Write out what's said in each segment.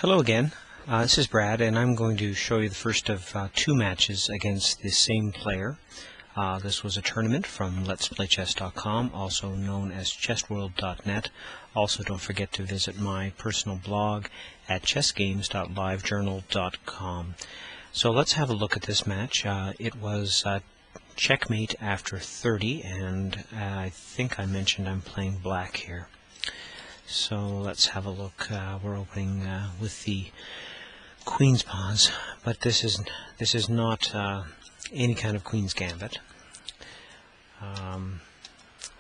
Hello again, this is Brad, and I'm going to show you the first of two matches against the same player. This was a tournament from letsplaychess.com, also known as chessworld.net. Also, don't forget to visit my personal blog at chessgames.livejournal.com. So let's have a look at this match. It was checkmate after 30, and I think I mentioned I'm playing black here. So let's have a look. We're opening with the queen's pawns, but this is not any kind of queen's gambit.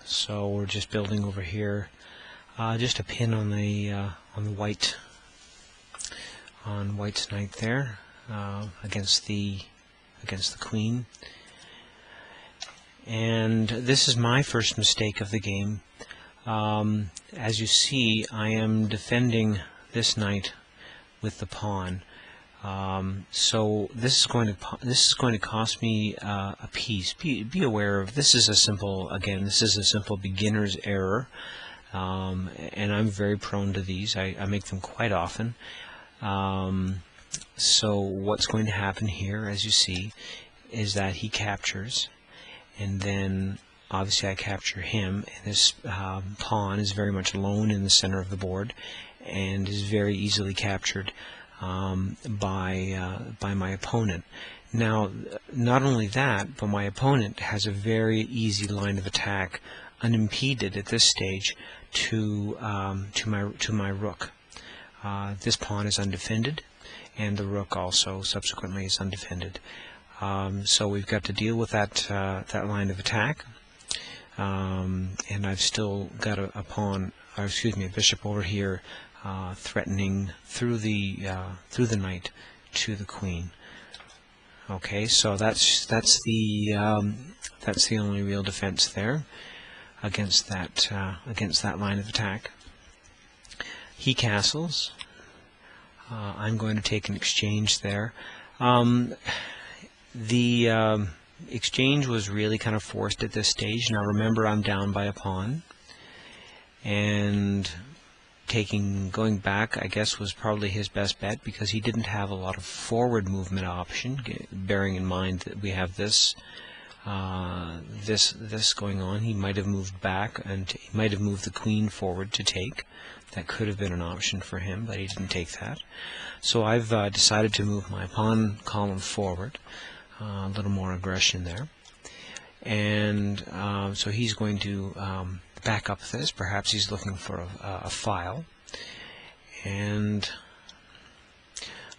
So we're just building over here, just a pin on the white's knight there, against the queen. And this is my first mistake of the game. As you see, I am defending this knight with the pawn. So this is going to cost me a piece. Be aware of this is a simple beginner's error, and I'm very prone to these. I make them quite often. So what's going to happen here, as you see, is that he captures, and then obviously I capture him, and this pawn is very much alone in the center of the board and is very easily captured by my opponent. Now, not only that, but my opponent has a very easy line of attack, unimpeded at this stage, to my rook. This pawn is undefended, and the rook also subsequently is undefended. So we've got to deal with that line of attack. And I've still got a bishop over here, threatening through the knight to the queen. Okay, so that's the only real defense there against that line of attack. He castles. I'm going to take an exchange there. The exchange was really kind of forced at this stage. Now remember, I'm down by a pawn, and going back, I guess, was probably his best bet, because he didn't have a lot of forward movement option, bearing in mind that we have this going on. He might have moved back, and he might have moved the queen forward to take. That could have been an option for him, but he didn't take that. So I've decided to move my pawn column forward. A little more aggression there, and so he's going to back up this. Perhaps he's looking for a file, and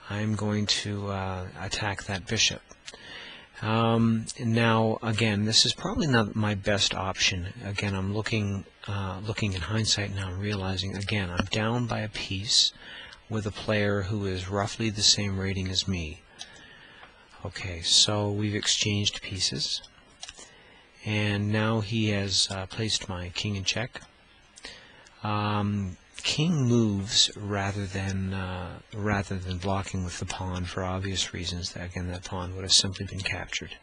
I'm going to attack that bishop. Now, again, this is probably not my best option. Again, I'm looking in hindsight now, realizing again I'm down by a piece with a player who is roughly the same rating as me. Okay, so we've exchanged pieces, and now he has placed my king in check. King moves rather than blocking with the pawn, for obvious reasons. Again, that pawn would have simply been captured.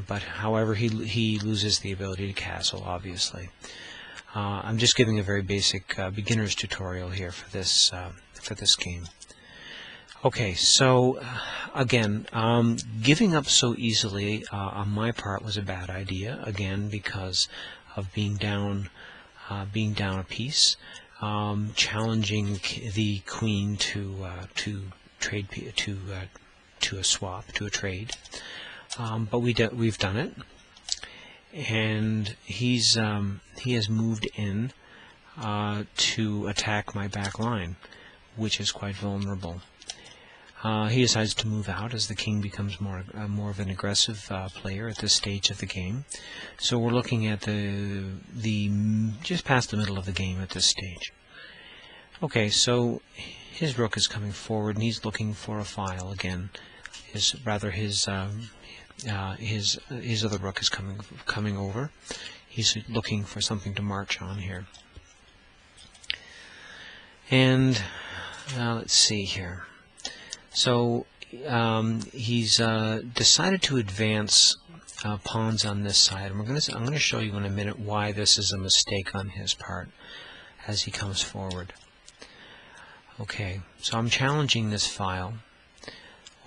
But however, he loses the ability to castle, obviously. I'm just giving a very basic beginner's tutorial here for this game. Okay, so again, giving up so easily on my part was a bad idea. Again, because of being down a piece, challenging the queen to trade to a swap, to a trade. But we've done it, and he has moved in to attack my back line, which is quite vulnerable. He decides to move out as the king becomes more of an aggressive player at this stage of the game. So we're looking at the just past the middle of the game at this stage. Okay, so his rook is coming forward, and he's looking for a file again. His other rook is coming over. He's looking for something to march on here. And let's see here. So he's decided to advance pawns on this side. I'm going to show you in a minute why this is a mistake on his part as he comes forward. Okay, so I'm challenging this file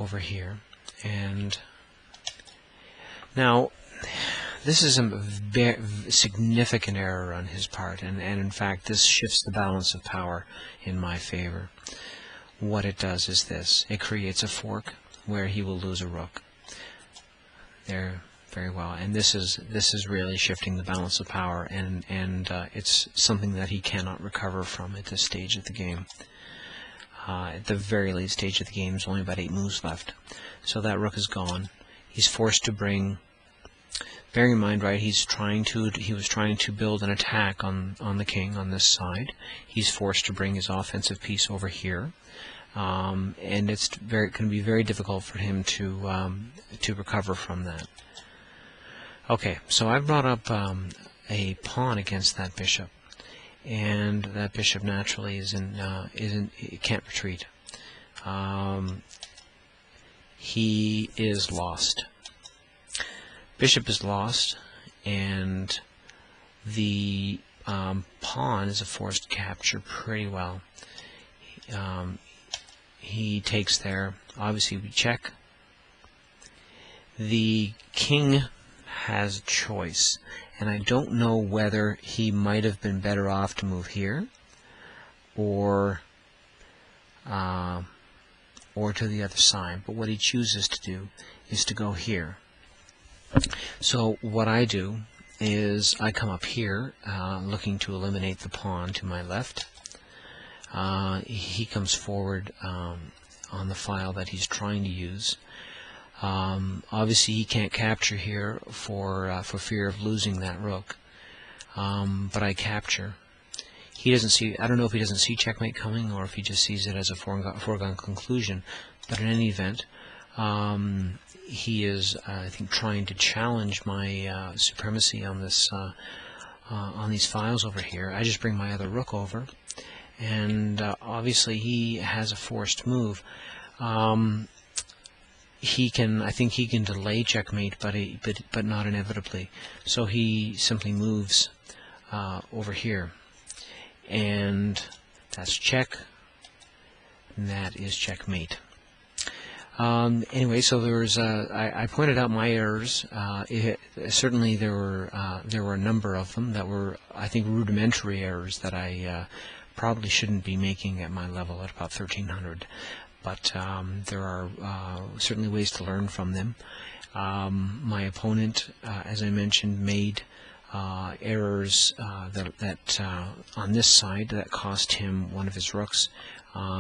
over here, and now this is a very significant error on his part, and in fact this shifts the balance of power in my favor. What it does is this: it creates a fork where he will lose a rook. There, very well, and this is really shifting the balance of power, and it's something that he cannot recover from at this stage of the game. At the very late stage of the game, there's only about 8 moves left, so that rook is gone. He's forced to bring. Bearing in mind, right, he was trying to build an attack on the king on this side. He's forced to bring his offensive piece over here, and it's going to be very difficult for him to recover from that. Okay, so I've brought up a pawn against that bishop, and that bishop naturally it can't retreat. He is lost. Bishop is lost, and the pawn is a forced capture pretty well. He takes there. Obviously, we check. The king has a choice, and I don't know whether he might have been better off to move here, or to the other side. But what he chooses to do is to go here. So what I do is I come up here, looking to eliminate the pawn to my left. He comes forward on the file that he's trying to use. Obviously, he can't capture here for fear of losing that rook. But I capture. He doesn't see. I don't know if he doesn't see checkmate coming, or if he just sees it as a foregone conclusion. But in any event, he is, I think, trying to challenge my supremacy on this on these files over here. I just bring my other rook over, and obviously he has a forced move. I think he can delay checkmate, but not inevitably. So he simply moves over here, and that's check, and that is checkmate. Anyway, so there was I pointed out my errors. Certainly there were a number of them that were, I think, rudimentary errors that I probably shouldn't be making at my level at about 1300. But there are certainly ways to learn from them. My opponent, as I mentioned, made errors that on this side that cost him one of his rooks.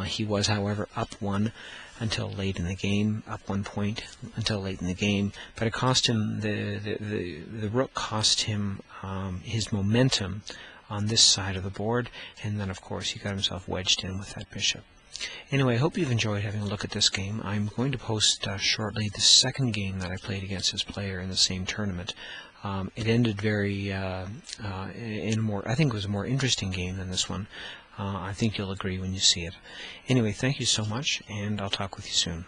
He was, however, up one until late in the game, up 1 point until late in the game. But it cost him the rook cost him his momentum on this side of the board, and then of course he got himself wedged in with that bishop. Anyway, I hope you've enjoyed having a look at this game. I'm going to post shortly the second game that I played against this player in the same tournament. It ended very in a more, I think it was a more interesting game than this one. I think you'll agree when you see it. Anyway, thank you so much, and I'll talk with you soon.